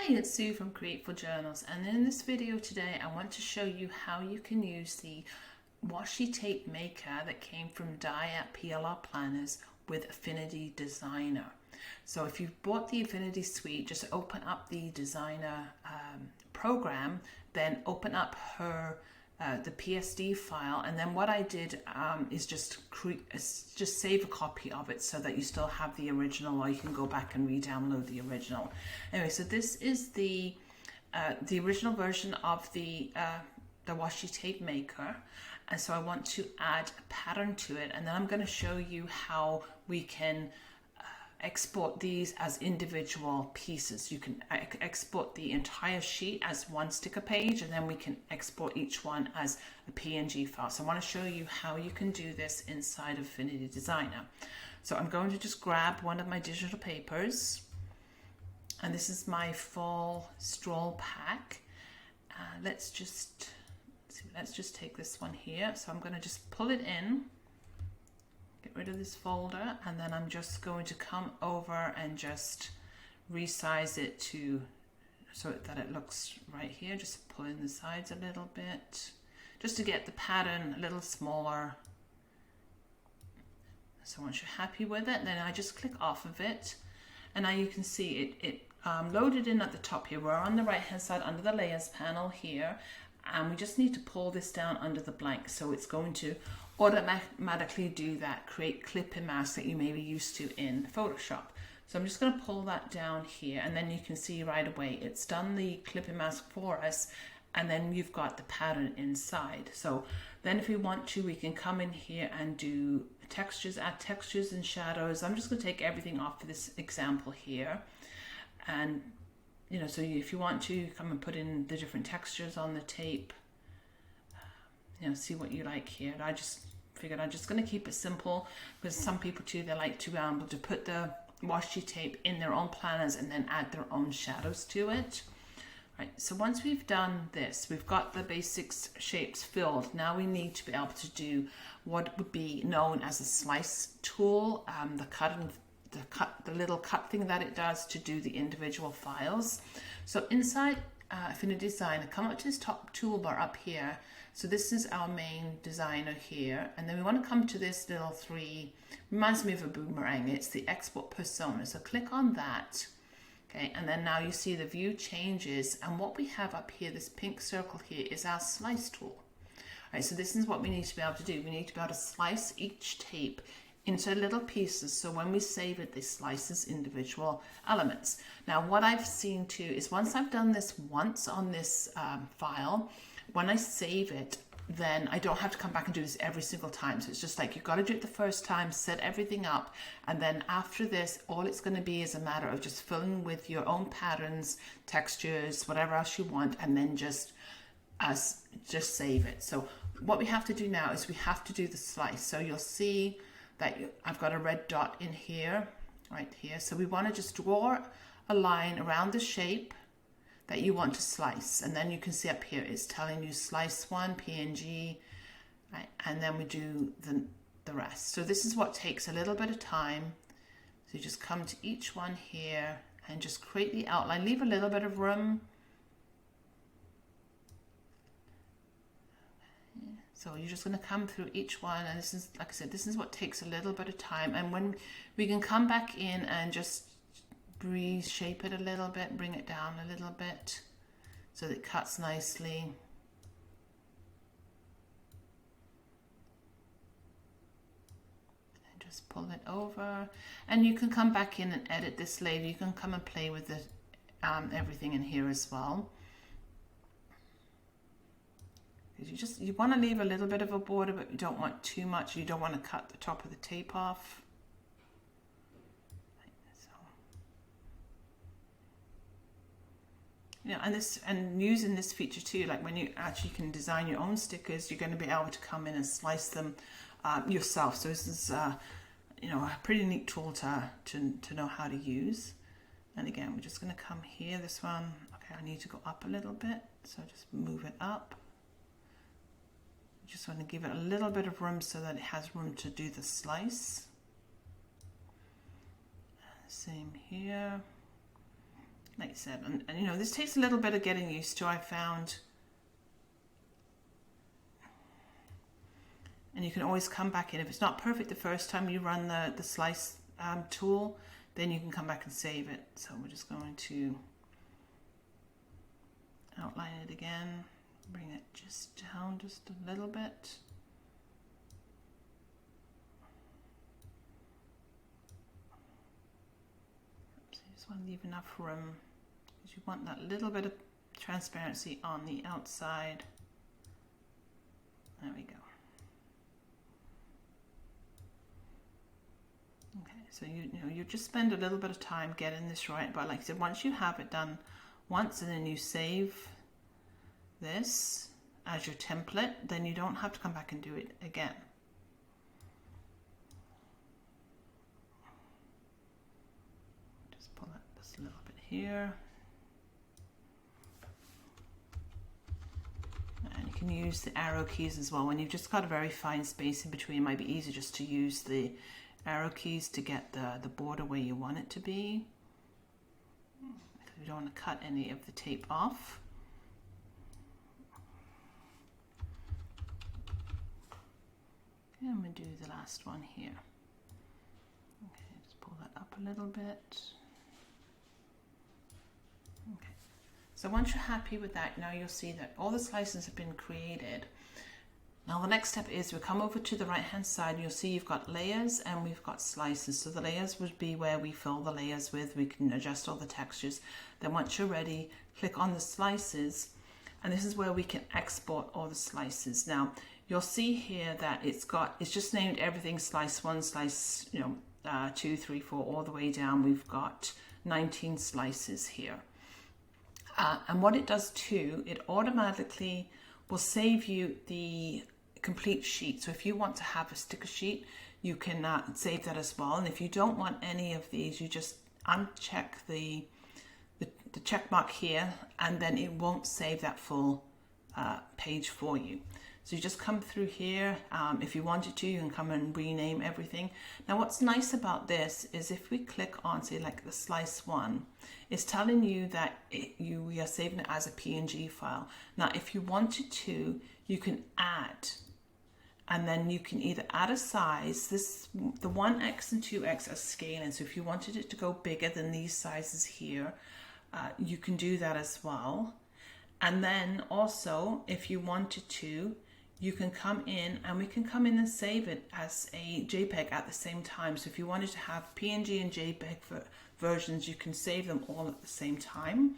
Hi, it's Sue from Createful Journals, and in this video today I want to show you how you can use the washi tape maker that came from Dye at PLR Planners with Affinity Designer. So if you've bought the Affinity Suite, just open up the Designer program, then open up the PSD file, and then what I did is just save a copy of it so that you still have the original, or you can go back and re-download the original. Anyway, so this is the original version of the washi tape maker, and so I want to add a pattern to it, and then I'm going to show you how we can export these as individual pieces. You can export the entire sheet as one sticker page, and then we can export each one as a PNG file. So I want to show you how you can do this inside of Affinity Designer. So I'm going to just grab one of my digital papers, and this is my fall stroll pack. Let's just take this one here. So I'm going to just pull it in, get rid of this folder, and then I'm just going to come over and just resize it so that it looks right here. Just pull in the sides a little bit just to get the pattern a little smaller. So once you're happy with it, then I just click off of it, and now you can see it loaded in at the top here. We're on the right hand side under the layers panel here, and we just need to pull this down under the blank, so it's going to automatically do that, create clip and mask that you may be used to in Photoshop. So I'm just going to pull that down here, and then you can see right away it's done the clip and mask for us, and then you've got the pattern inside. So then if we want to, we can come in here and do textures, add textures and shadows. I'm just going to take everything off for this example here, and so if you want to come and put in the different textures on the tape, see what you like here. I just figured I'm just going to keep it simple, because some people too, they like to be able to put the washi tape in their own planners and then add their own shadows to it. Right, so once we've done this, we've got the basics shapes filled. Now we need to be able to do what would be known as a slice tool, the little cut thing that it does to do the individual files. So inside Affinity Designer, come up to this top toolbar up here. So this is our main designer here, and then we want to come to this little three, reminds me of a boomerang. It's the export persona. So click on that. Okay, and then now you see the view changes, and what we have up here, this pink circle here, is our slice tool. All right, so this is what we need to be able to do. We need to be able to slice each tape into little pieces, so when we save it, this slices individual elements. Now what I've seen too is once I've done this once on this file, when I save it, then I don't have to come back and do this every single time. So it's just like, you've got to do it the first time, set everything up, and then after this, all it's going to be is a matter of just filling with your own patterns, textures, whatever else you want, and then just save it. So what we have to do now is we have to do the slice. So you'll see that I've got a red dot in here, right here. So we want to just draw a line around the shape that you want to slice, and then you can see up here it's telling you slice one PNG, right? And then we do the rest. So this is what takes a little bit of time. So you just come to each one here and just create the outline, leave a little bit of room. So you're just going to come through each one, and this is, like I said, this is what takes a little bit of time, and when we can come back in and just reshape it a little bit, bring it down a little bit so that it cuts nicely. And just pull it over, and you can come back in and edit this later. You can come and play with it, everything in here as well. You want to leave a little bit of a border, but you don't want too much. You don't want to cut the top of the tape off. And using this feature too, like when you actually can design your own stickers, you're going to be able to come in and slice them yourself. So this is a pretty neat tool to know how to use. And again, we're just going to come here, this one. Okay, I need to go up a little bit, so just move it up. Just want to give it a little bit of room so that it has room to do the slice. Same here. like I said, and you know, this takes a little bit of getting used to, I found. And you can always come back in. If it's not perfect the first time you run the slice tool, then you can come back and save it. So we're just going to outline it again, bring it just down just a little bit. So you just want to leave enough room because you want that little bit of transparency on the outside. There we go. Okay, so you just spend a little bit of time getting this right, but like I said, once you have it done once and then you save this as your template, then you don't have to come back and do it again. Just pull that just a little bit here. And you can use the arrow keys as well. When you've just got a very fine space in between, it might be easier just to use the arrow keys to get the border where you want it to be. You don't want to cut any of the tape off. Okay, I'm going to do the last one here. Okay, just pull that up a little bit. Okay, so once you're happy with that, now you'll see that all the slices have been created. Now the next step is we come over to the right hand side and you'll see you've got layers and we've got slices. So the layers would be where we fill the layers with, we can adjust all the textures. Then once you're ready, click on the slices and this is where we can export all the slices. Now you'll see here that it's just named everything slice 1, slice 2, 3, 4 all the way down. We've got 19 slices here. And what it does too, it automatically will save you the complete sheet. So if you want to have a sticker sheet, you can save that as well. And if you don't want any of these, you just uncheck the check mark here and then it won't save that full page for you. So you just come through here. If you wanted to, you can come and rename everything. Now what's nice about this is if we click on, say like the slice 1, it's telling you that we are saving it as a PNG file. Now if you wanted to, you can add, and then you can either add a size. The 1x and 2x are scaling, so if you wanted it to go bigger than these sizes here, you can do that as well. And then also if you wanted to, you can come in and we can come in and save it as a JPEG at the same time. So if you wanted to have PNG and JPEG versions, you can save them all at the same time.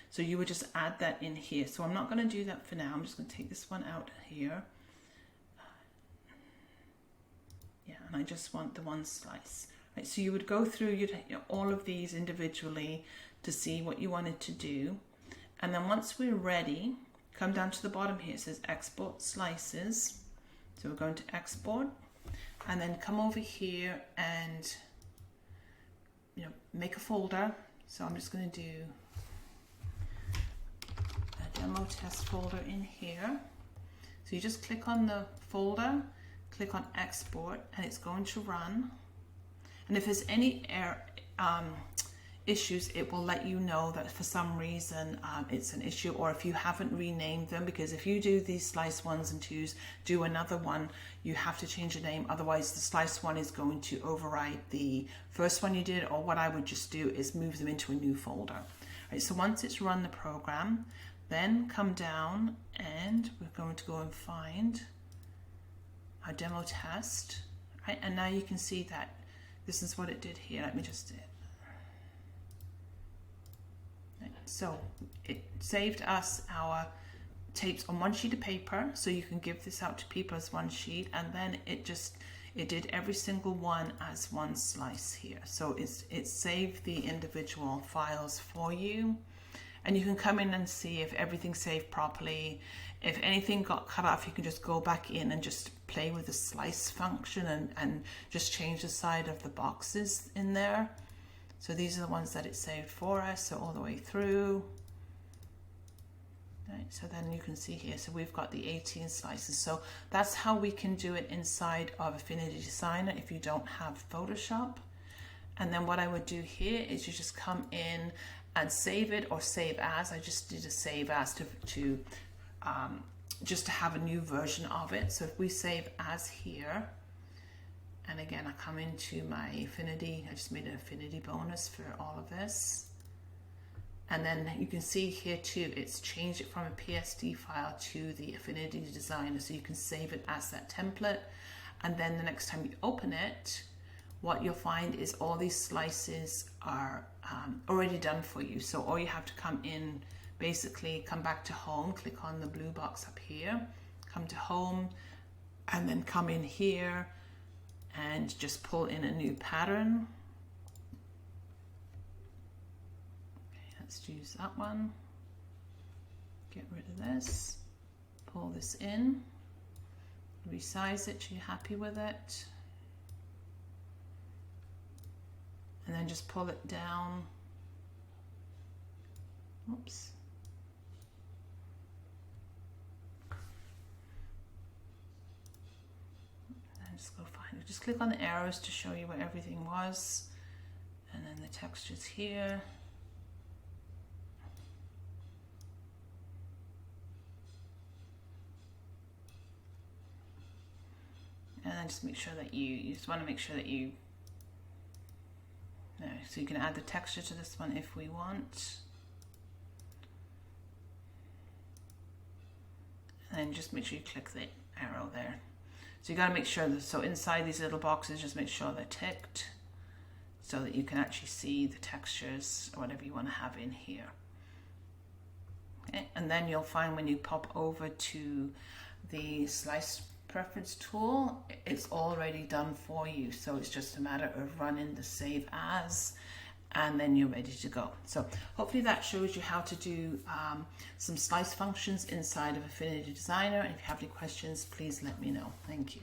So you would just add that in here. So I'm not going to do that for now. I'm just going to take this one out here. Yeah, and I just want the one slice. Right, so you would go through all of these individually to see what you wanted to do. And then once we're ready, come down to the bottom here, it says export slices. So we're going to export and then come over here and make a folder. So I'm just going to do a demo test folder in here. So you just click on the folder, click on export, and it's going to run. And if there's any issues, it will let you know that for some reason it's an issue, or if you haven't renamed them, because if you do these slice 1s and 2s, do another one, you have to change the name, otherwise the slice 1 is going to override the first one you did. Or what I would just do is move them into a new folder. Right, so once it's run the program, then come down and we're going to go and find our demo test. Right, and now you can see that this is what it did here. Let me just do it. So it saved us our tapes on one sheet of paper, so you can give this out to people as one sheet, and then it did every single one as one slice here. So it saved the individual files for you, and you can come in and see if everything's saved properly. If anything got cut off, you can just go back in and just play with the slice function and just change the side of the boxes in there. So these are the ones that it saved for us, so all the way through. Right, so then you can see here, so we've got the 18 slices. So that's how we can do it inside of Affinity Designer if you don't have Photoshop. And then what I would do here is you just come in and save it or save as. I just did a save as to just to have a new version of it. So if we save as here, and again, I come into my Affinity, I just made an Affinity bonus for all of this. And then you can see here too, it's changed it from a PSD file to the Affinity Designer, so you can save it as that template. And then the next time you open it, what you'll find is all these slices are already done for you. So all you have to come in, basically come back to home, click on the blue box up here, come to home, and then come in here and just pull in a new pattern. Okay, let's use that one. Get rid of this, pull this in, resize it so you're happy with it. And then just pull it down. Oops. And just go find it. Just click on the arrows to show you where everything was. And then the textures here. And then just make sure that you just want to make sure that you so you can add the texture to this one if we want. And then just make sure you click the arrow there. So you got to make sure that, so inside these little boxes, just make sure they're ticked so that you can actually see the textures or whatever you want to have in here. Okay, and then you'll find when you pop over to the slice preference tool, it's already done for you, so it's just a matter of running the save as, and then you're ready to go. So hopefully that shows you how to do some slice functions inside of Affinity Designer. And if you have any questions, please let me know. Thank you.